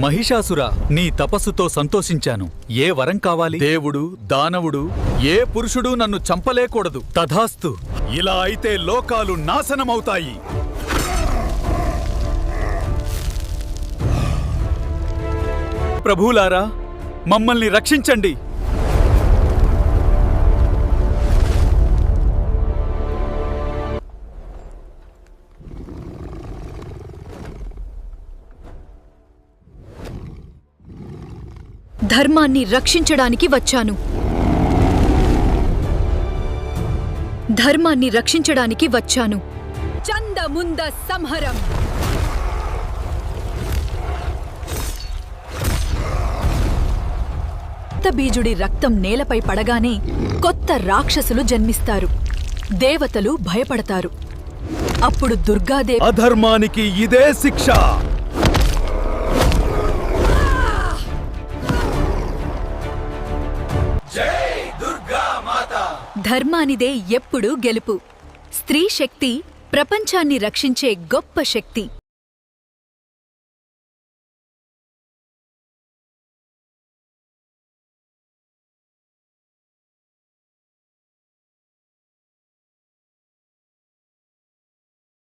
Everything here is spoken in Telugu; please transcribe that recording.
మహిషాసుర, నీ తపస్సుతో సంతోషించాను. ఏ వరం కావాలి? దేవుడు, దానవుడు, ఏ పురుషుడు నన్ను చంపలేకూడదు. తథాస్తు. ఇలా అయితే లోకాలు నాశనమవుతాయి. ప్రభువులారా, మమ్మల్ని రక్షించండి. ధర్మాన్ని రక్షించడానికి వచ్చాను. ధర్మాన్ని రక్షించడానికి వచ్చాను. చందముంద సంహరం. బీజుడి రక్తం నేలపై పడగానే కొత్త రాక్షసులు జన్మిస్తారు. దేవతలు భయపడతారు. అప్పుడు దుర్గాదేవి, అధర్మానికి ఇదే శిక్ష. ధర్మానిదే ఎప్పుడూ గెలుపు. స్త్రీ శక్తి ప్రపంచాన్ని రక్షించే గొప్ప శక్తి.